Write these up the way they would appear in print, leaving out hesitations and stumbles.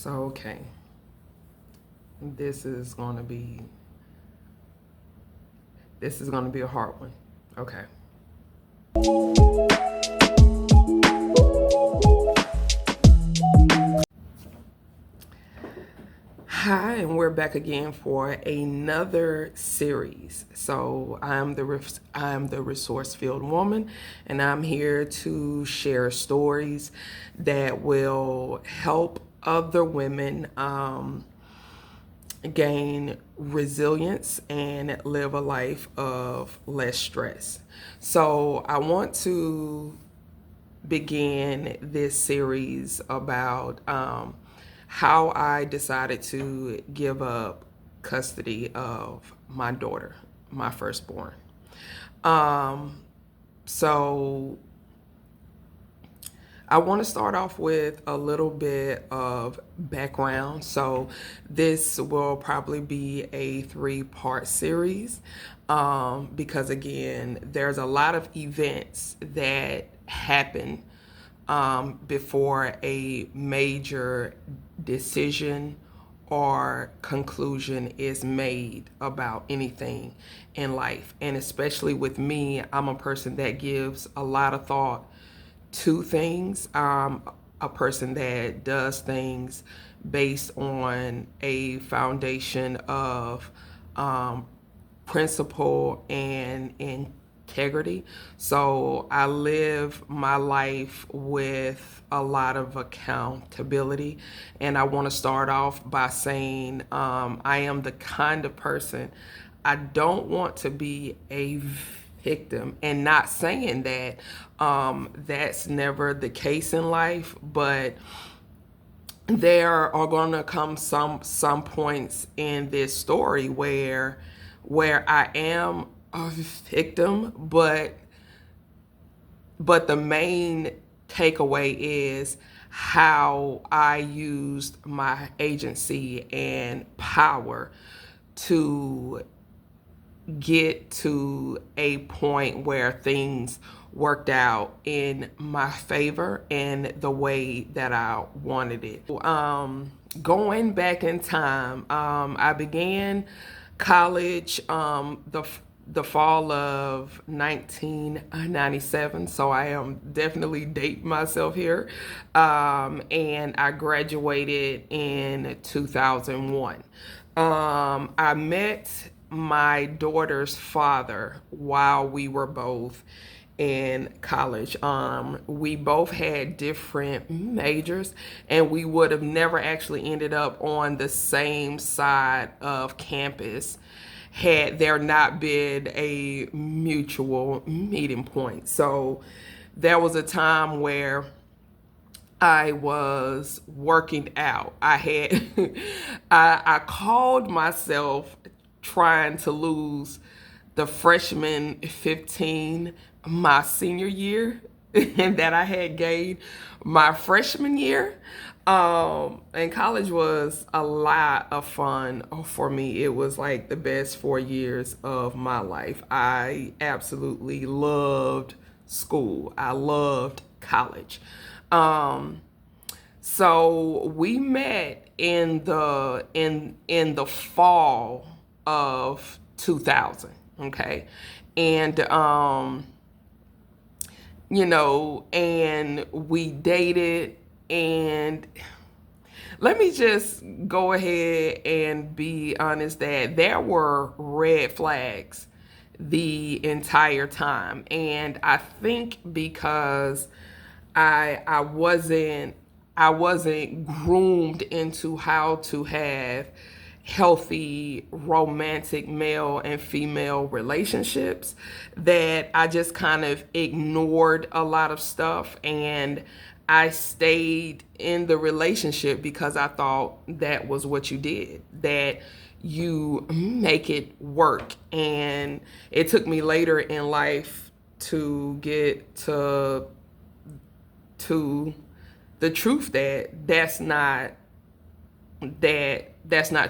Okay, this is going to be a hard one. Okay. Hi, and we're back again for another series. So I'm the resource field woman, and I'm here to share stories that will help other women gain resilience and live a life of less stress. So I want to begin this series about how I decided to give up custody of my daughter, my firstborn. So I want to start off with a little bit of background. So this will probably be a 3-part series because, again, there's a lot of events that happen before a major decision or conclusion is made about anything in life. And especially with me, I'm a person that gives a lot of thought to things. A person that does things based on a foundation of principle and integrity. So I live my life with a lot of accountability. And I want to start off by saying I am the kind of person, I don't want to be a victim, and not saying that that's never the case in life, but there are going to come some points in this story where I am a victim, but the main takeaway is how I used my agency and power to get to a point where things worked out in my favor and the way that I wanted it. Going back in time, I began college the fall of 1997, so I am definitely dating myself here. And I graduated in 2001. I met my daughter's father while we were both in college. We both had different majors, and we would have never actually ended up on the same side of campus had there not been a mutual meeting point. So there was a time where I was working out. I called myself trying to lose the freshman 15 my senior year and that I had gained my freshman year. And college was a lot of fun for me. It was like the best 4 years of my life. I absolutely loved school. I loved college. So we met in the fall of 2000. Okay, and and we dated, and let me just go ahead and be honest that there were red flags the entire time. And I think because I wasn't groomed into how to have healthy romantic male and female relationships, that I just kind of ignored a lot of stuff, and I stayed in the relationship because I thought that was what you did, that you make it work. And it took me later in life to get to the truth that that's not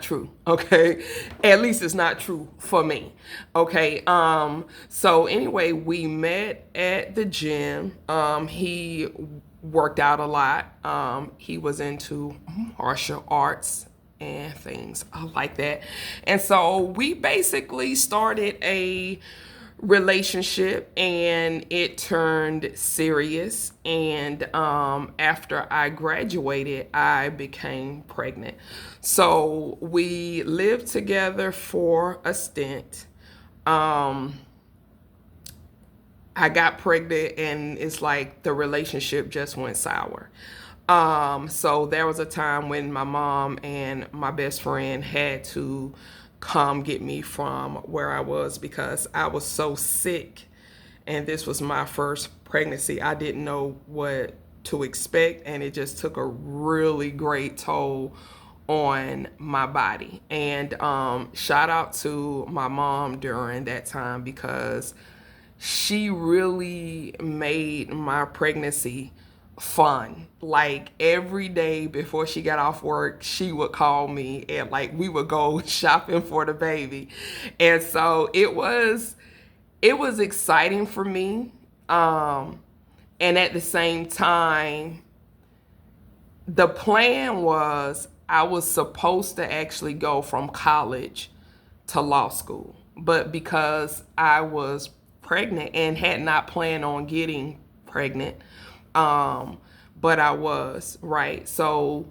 true. Okay, at least it's not true for me. Okay. So anyway, we met at the gym. He worked out a lot. He was into martial arts and things like that. And so we basically started a relationship and it turned serious. And after I graduated, I became pregnant. So we lived together for a stint. I got pregnant and it's like the relationship just went sour. So there was a time when my mom and my best friend had to come get me from where I was because I was so sick. And this was my first pregnancy. I didn't know what to expect, and it just took a really great toll on my body. And shout out to my mom during that time because she really made my pregnancy fun. Like every day before she got off work, she would call me and like we would go shopping for the baby. And so it was exciting for me. And at the same time, the plan was I was supposed to actually go from college to law school. But because I was pregnant and had not planned on getting pregnant, but I was, right? So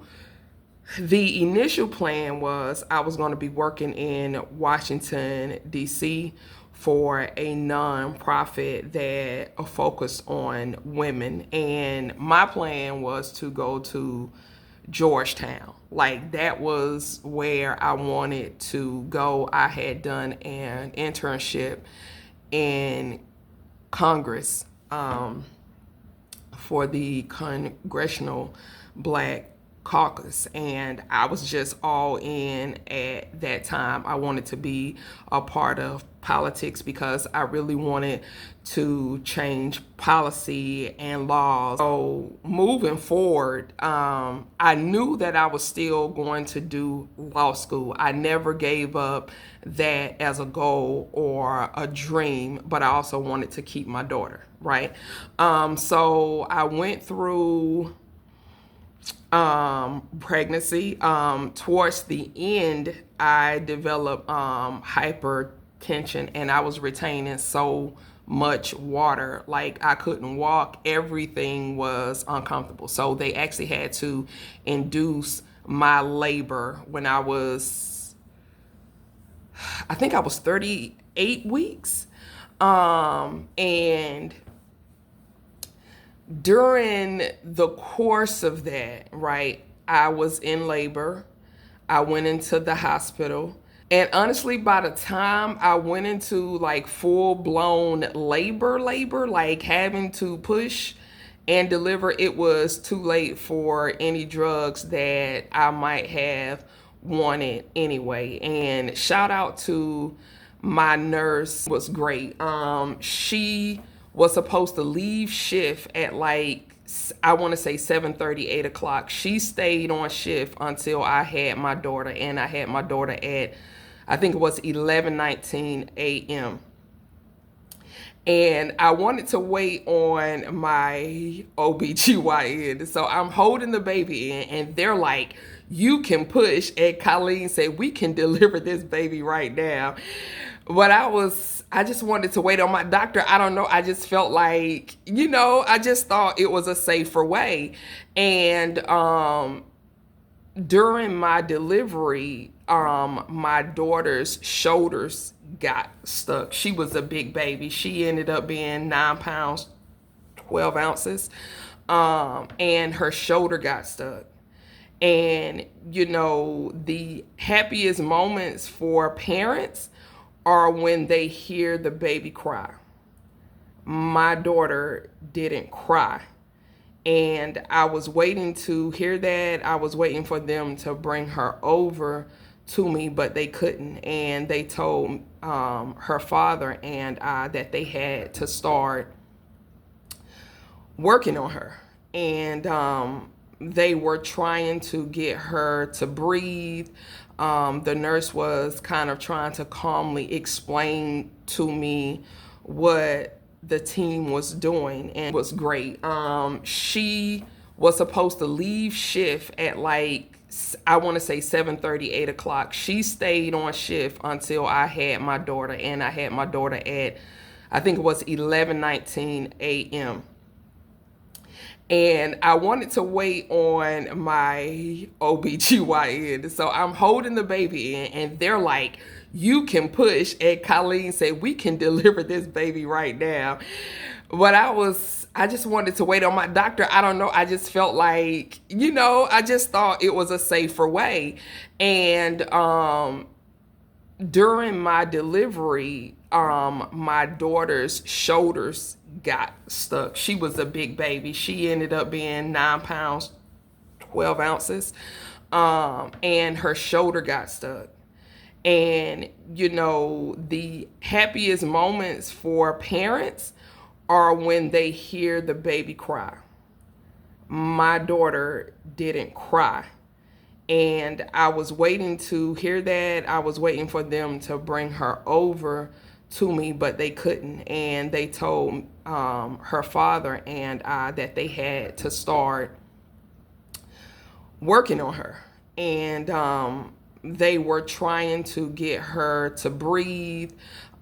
the initial plan was I was going to be working in Washington, D.C. for a nonprofit that focused on women. And my plan was to go to Georgetown. Like that was where I wanted to go. I had done an internship in Congress for the Congressional Black Caucus, and I was just all in at that time. I wanted to be a part of politics because I really wanted to change policy and laws. So moving forward, I knew that I was still going to do law school. I never gave up that as a goal or a dream, but I also wanted to keep my daughter, right? So I went through pregnancy. Towards the end, I developed hypertension and I was retaining so much water. Like I couldn't walk. Everything was uncomfortable. So they actually had to induce my labor when I think I was 38 weeks. And during the course of that, right, I was in labor. I went into the hospital. And honestly, by the time I went into like full blown labor, like having to push and deliver, it was too late for any drugs that I might have wanted anyway. And shout out to my nurse, was great. She was supposed to leave shift at like, I want to say 7:30, 8 o'clock. She stayed on shift until I had my daughter, and I had my daughter at, I think it was 11:19 a.m. And I wanted to wait on my OBGYN. So I'm holding the baby in, and they're like, you can push. And Colleen said, we can deliver this baby right now. But I just wanted to wait on my doctor. I don't know. I just felt like, I just thought it was a safer way. And during my delivery, my daughter's shoulders got stuck. She was a big baby. She ended up being 9 pounds, 12 ounces. And her shoulder got stuck. And, the happiest moments for parents are when they hear the baby cry. My daughter didn't cry. And I was waiting to hear that. I was waiting for them to bring her over to me, but they couldn't. And they told her father and I that they had to start working on her. And they were trying to get her to breathe. The nurse was kind of trying to calmly explain to me what the team was doing, and it was great. She was supposed to leave shift at like, I want to say 7:30, 8 o'clock. She stayed on shift until I had my daughter, and I had my daughter at, I think it was 11:19 a.m. And I wanted to wait on my OBGYN. So I'm holding the baby in, and they're like, you can push. And Colleen said, we can deliver this baby right now. But I just wanted to wait on my doctor. I don't know. I just felt like, I just thought it was a safer way. And during my delivery, my daughter's shoulders got stuck. She was a big baby. She ended up being 9 pounds, 12 ounces. And her shoulder got stuck. And, the happiest moments for parents are when they hear the baby cry. My daughter didn't cry. And I was waiting to hear that. I was waiting for them to bring her over to me, but they couldn't. And they told her father and I that they had to start working on her. And they were trying to get her to breathe.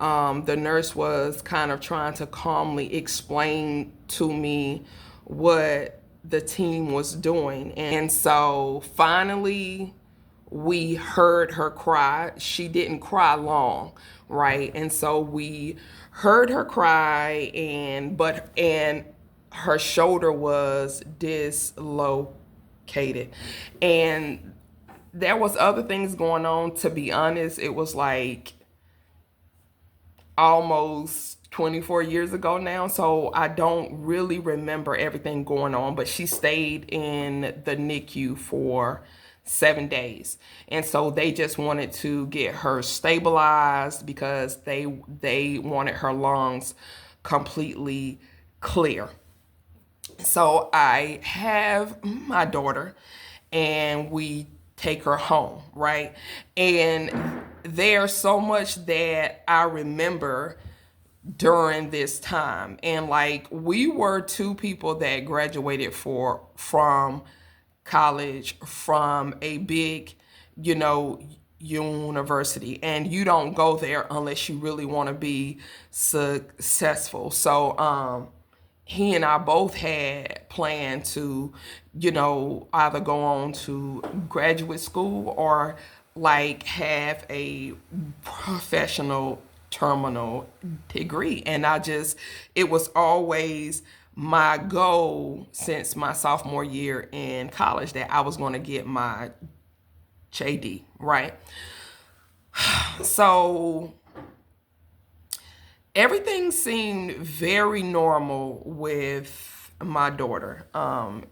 The nurse was kind of trying to calmly explain to me what the team was doing. And so finally, we heard her cry. She didn't cry long, right? And so we heard her cry, and her shoulder was dislocated. And there was other things going on. To be honest, it was like almost 24 years ago now, so I don't really remember everything going on, but she stayed in the NICU for 7 days. And so they just wanted to get her stabilized because they wanted her lungs completely clear. So I have my daughter, and we take her home, right? And there's so much that I remember during this time. And like, we were two people that graduated from college, from a big, university. And you don't go there unless you really want to be successful. So he and I both had planned to, either go on to graduate school or like have a professional terminal degree. And it was always my goal since my sophomore year in college that I was going to get my JD, right? So everything seemed very normal with my daughter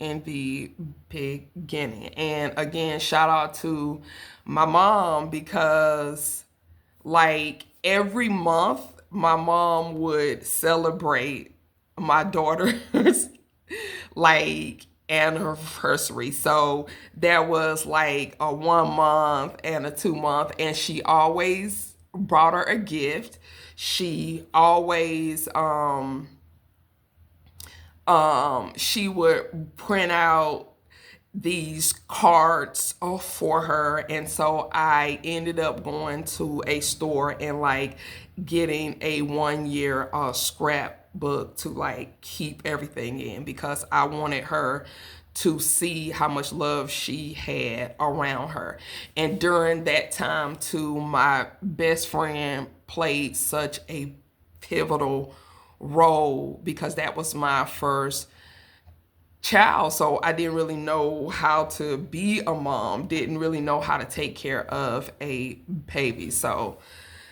in the beginning. And again, shout out to my mom, because like every month my mom would celebrate my daughter's like anniversary. So there was like a 1 month and a 2 month, and she always brought her a gift. She always she would print out these cards for her. And so I ended up going to a store and like getting a 1-year scrapbook to like keep everything in, because I wanted her to see how much love she had around her. And during that time too, my best friend played such a pivotal role, because that was my first child. So I didn't really know how to be a mom, didn't really know how to take care of a baby. So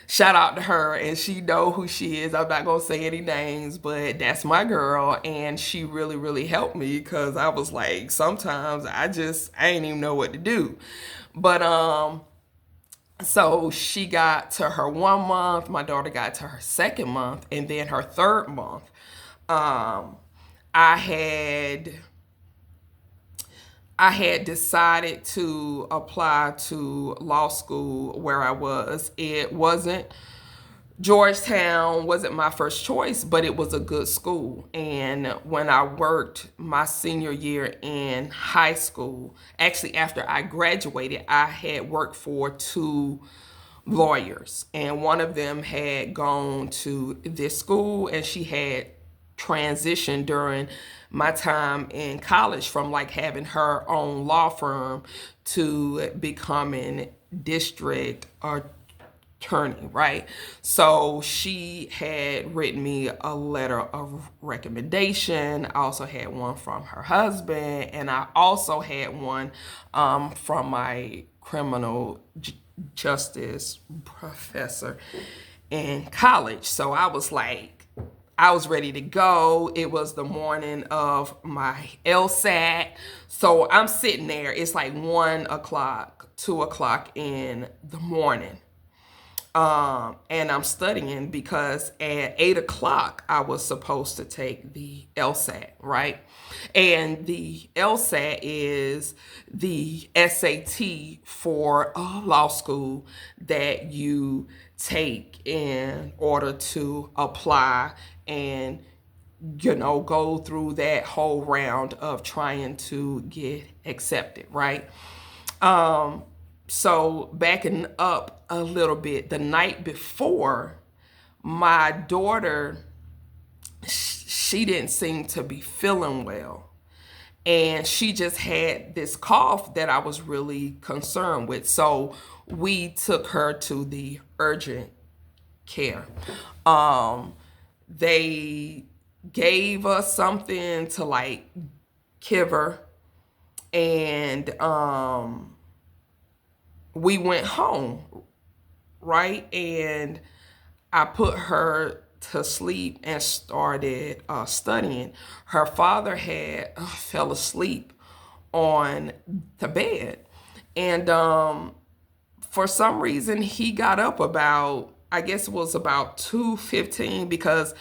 shout out to her, and she know who she is. I'm not gonna say any names, but that's my girl. And she really, really helped me, because I was like, sometimes I ain't even know what to do. But so she got to her 1 month, my daughter got to her 2nd month, and then her 3rd month. I had decided to apply to law school where I was. It wasn't Georgetown wasn't my first choice, but it was a good school. And when I worked my senior year in high school, actually after I graduated, I had worked for two lawyers, and one of them had gone to this school, and she had transitioned during my time in college from like having her own law firm to becoming district attorney, right? So she had written me a letter of recommendation. I also had one from her husband, and I also had one from my criminal justice professor in college. So I was like, I was ready to go. It was the morning of my LSAT. So I'm sitting there. It's like 1 o'clock, 2 o'clock in the morning. And I'm studying because at 8 o'clock I was supposed to take the LSAT, right? And the LSAT is the SAT for law school that you take in order to apply and go through that whole round of trying to get accepted, right? So backing up a little bit, the night before, my daughter, she didn't seem to be feeling well. And she just had this cough that I was really concerned with. So we took her to the urgent care. They gave us something to like give her, and we went home, right? And I put her to sleep and started studying. Her father had fell asleep on the bed. And for some reason, he got up about, I guess it was about 2:15, because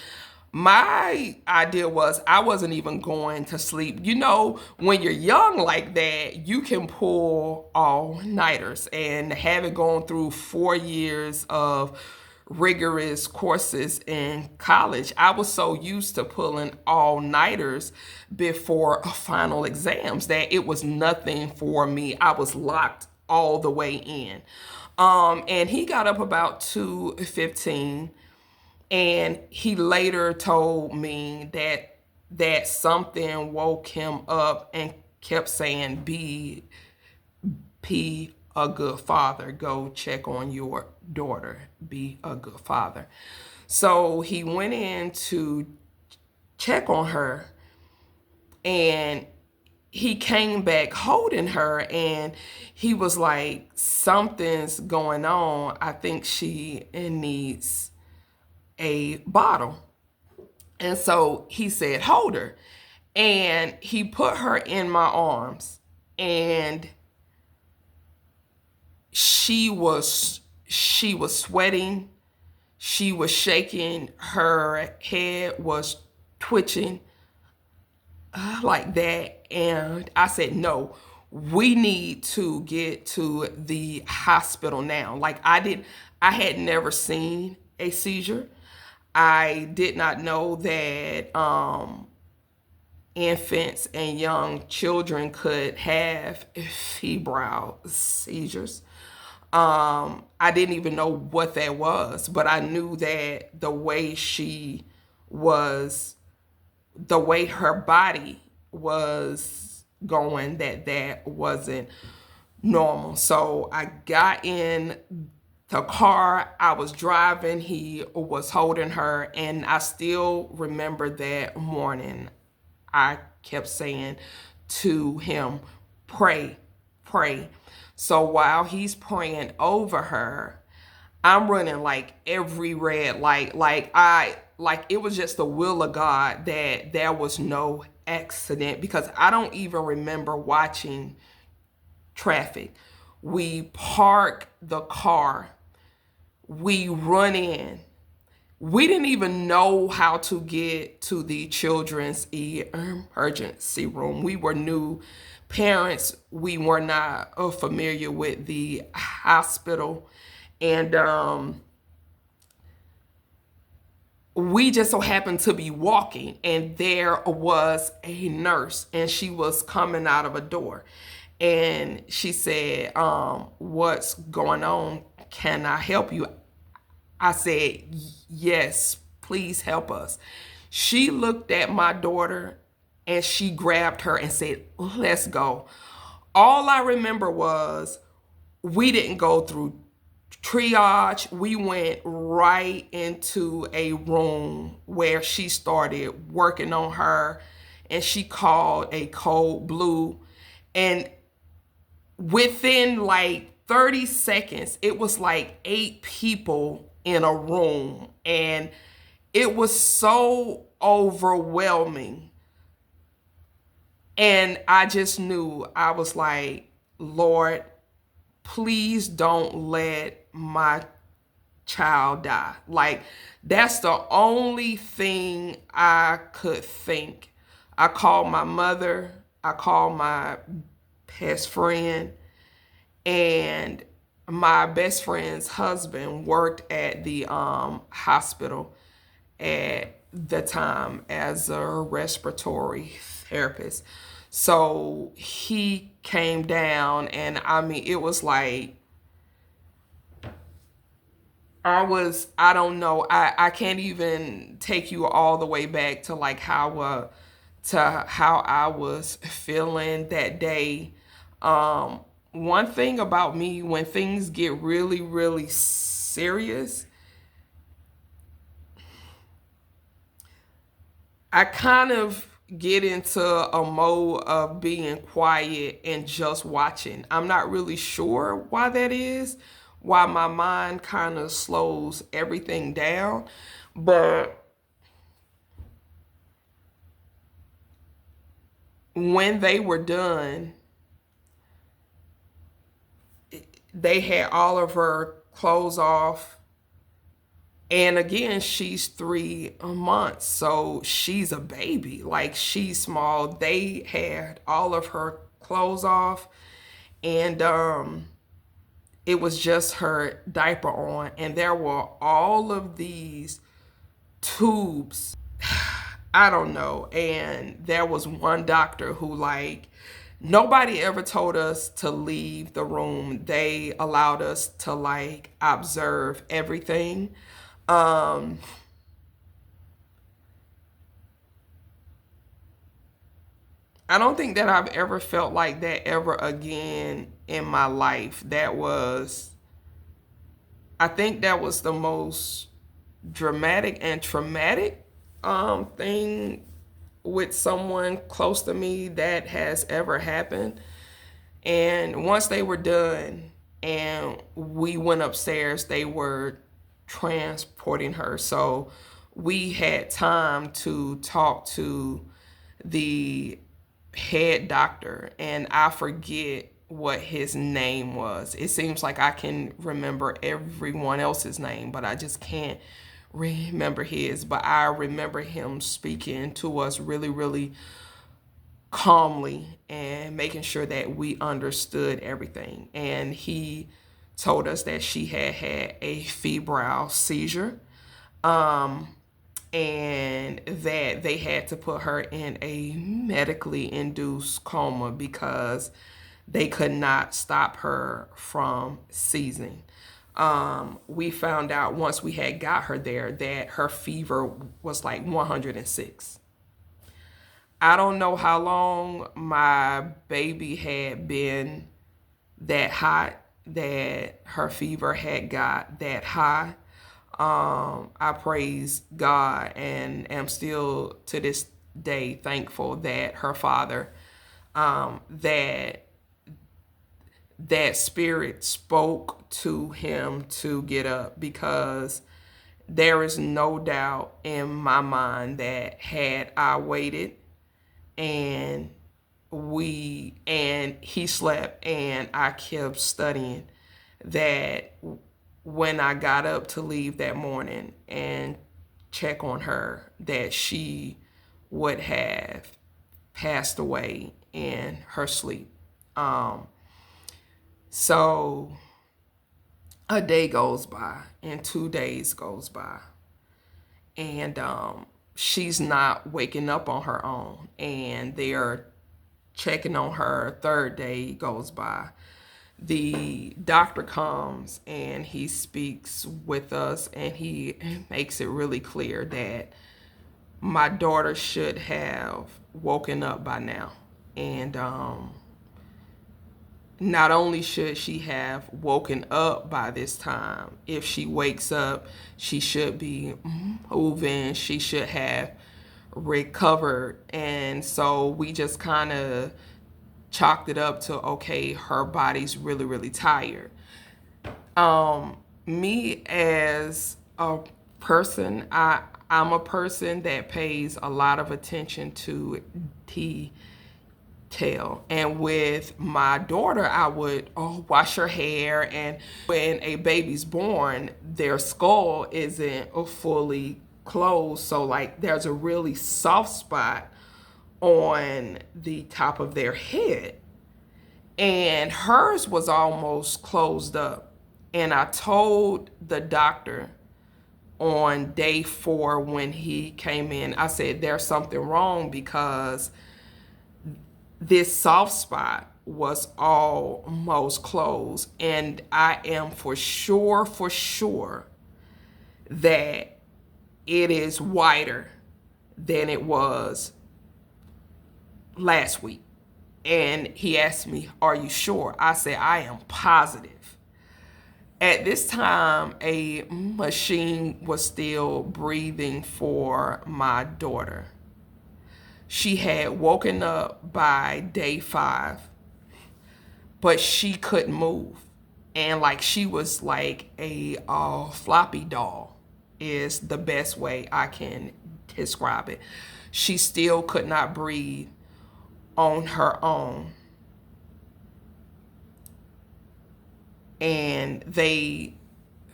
my idea was I wasn't even going to sleep. When you're young like that, you can pull all-nighters. And having gone through 4 years of rigorous courses in college, I was so used to pulling all-nighters before final exams that it was nothing for me. I was locked all the way in. And he got up about 2:15. And he later told me that something woke him up and kept saying, be a good father. Go check on your daughter. Be a good father. So he went in to check on her, and he came back holding her, and he was like, something's going on. I think she needs a bottle. And so he said, hold her. And he put her in my arms, and she was sweating. She was shaking. Her head was twitching like that. And I said, no, we need to get to the hospital now. Like I had never seen a seizure. I did not know that infants and young children could have febrile seizures. I didn't even know what that was, but I knew that the way her body was going, that wasn't normal. So I got in the car. I was driving. He was holding her. And I still remember that morning, I kept saying to him, pray, pray. So while he's praying over her, I'm running like every red light. Like it was just the will of God that there was no accident, because I don't even remember watching traffic. We park the car. We run in. We didn't even know how to get to the children's emergency room. We were new parents. We were not familiar with the hospital. And we just so happened to be walking, and there was a nurse, and she was coming out of a door, and she said, what's going on? Can I help you? I said, yes, please help us. She looked at my daughter and she grabbed her and said, let's go. All I remember was we didn't go through triage. We went right into a room where she started working on her, and she called a code blue. And within like 30 seconds, it was like 8 people in a room. And it was so overwhelming. And I just knew, I was like, Lord, please don't let my child die. Like, that's the only thing I could think. I called my mother, I called my best friend, and my best friend's husband worked at the hospital at the time as a respiratory therapist. So he came down, and I mean, it was like, I don't know, I can't even take you all the way back to like how I was feeling that day. One thing about me, when things get really, really serious, I kind of get into a mode of being quiet and just watching. I'm not really sure why that is, why my mind kind of slows everything down. But when they were done, they had all of her clothes off. And again, she's 3 months, so she's a baby. Like, she's small. They had all of her clothes off, and it was just her diaper on, and there were all of these tubes. I don't know. And there was one doctor who, like, nobody ever told us to leave the room. They allowed us to like observe everything. Um, I don't think that I've ever felt like that ever again in my life. I think that was the most dramatic and traumatic thing with someone close to me that has ever happened. And once they were done and we went upstairs, they were transporting her. So we had time to talk to the head doctor, and I forget what his name was. It seems like I can remember everyone else's name, but I just can't remember his. But I remember him speaking to us really, really calmly and making sure that we understood everything. And he told us that she had had a febrile seizure, and that they had to put her in a medically induced coma because they could not stop her from seizing. We found out once we had got her there that her fever was like 106. I don't know how long my baby had been that hot, that her fever had got that high. I praise God and am still to this day thankful that her father, that spirit spoke to him to get up, because there is no doubt in my mind that had I waited and he slept and I kept studying, that when I got up to leave that morning and check on her, that she would have passed away in her sleep. So a day goes by and 2 days goes by, and she's not waking up on her own, and they're checking on her. Third day goes by, the doctor comes and he speaks with us, and he makes it really clear that my daughter should have woken up by now. And not only should she have woken up by this time, if she wakes up, she should be moving, she should have recovered. And so we just kind of chalked it up to, okay, her body's really, really tired. Me as a person, I'm a person that pays a lot of attention to detail. And with my daughter, I would wash her hair, and when a baby's born, their skull isn't fully closed, so like there's a really soft spot on the top of their head, and hers was almost closed up. And I told the doctor on day 4 when he came in, I said, there's something wrong, because this soft spot was almost closed, and I am for sure that it is wider than it was last week. And he asked me, are you sure? I said, I am positive. At this time, a machine was still breathing for my daughter. She had woken up by day 5, but she couldn't move. And like she was like a floppy doll is the best way I can describe it. She still could not breathe on her own. And they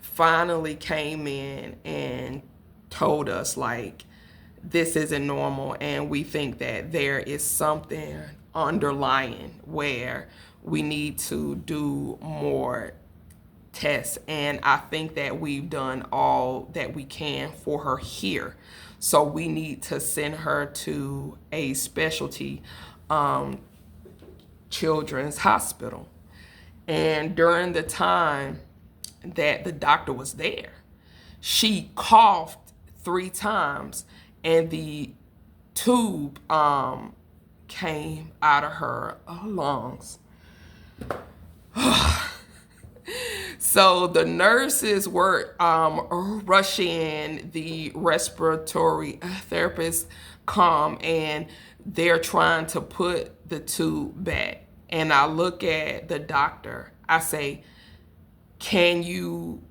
finally came in and told us, like, this isn't normal, and we think that there is something underlying where we need to do more tests. And I think that we've done all that we can for her here. So we need to send her to a specialty children's hospital. And during the time that the doctor was there, she coughed 3 times, and the tube came out of her lungs. So the nurses were rushing, the respiratory therapist come, and they're trying to put the tube back. And I look at the doctor, I say, can you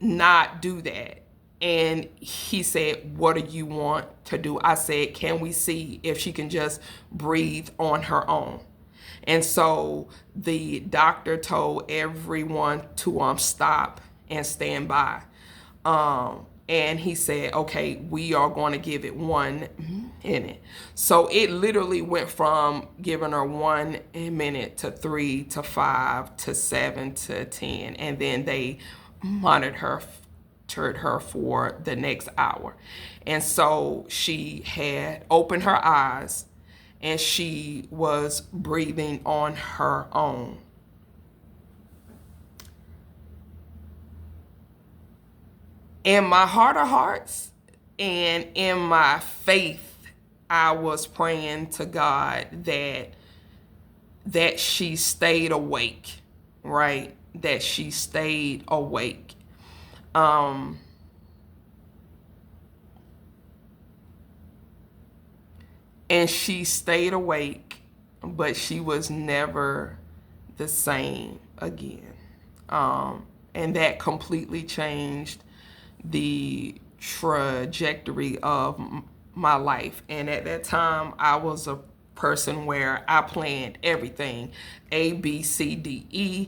not do that? And he said, what do you want to do? I said, can we see if she can just breathe on her own? And so the doctor told everyone to stop and stand by. And he said, okay, we are going to give it 1 minute. So it literally went from giving her 1 minute to 3 to 5 to 7 to 10. And then they monitored her for the next hour. And so she had opened her eyes, and she was breathing on her own. In my heart of hearts and in my faith, I was praying to God that she stayed awake, right? That she stayed awake. And she stayed awake, but she was never the same again. And that completely changed the trajectory of my life. And at that time, I was a person where I planned everything. A, B, C, D, E.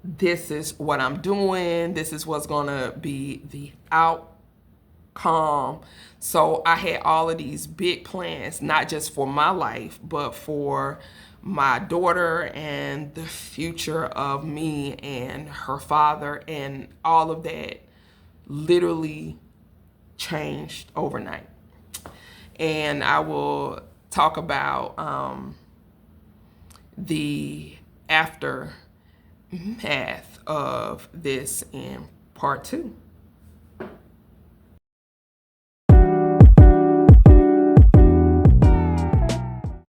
This is what I'm doing. This is what's gonna be the outcome. So I had all of these big plans, not just for my life, but for my daughter and the future of me and her father, and all of that literally changed overnight. And I will talk about the aftermath of this in part 2.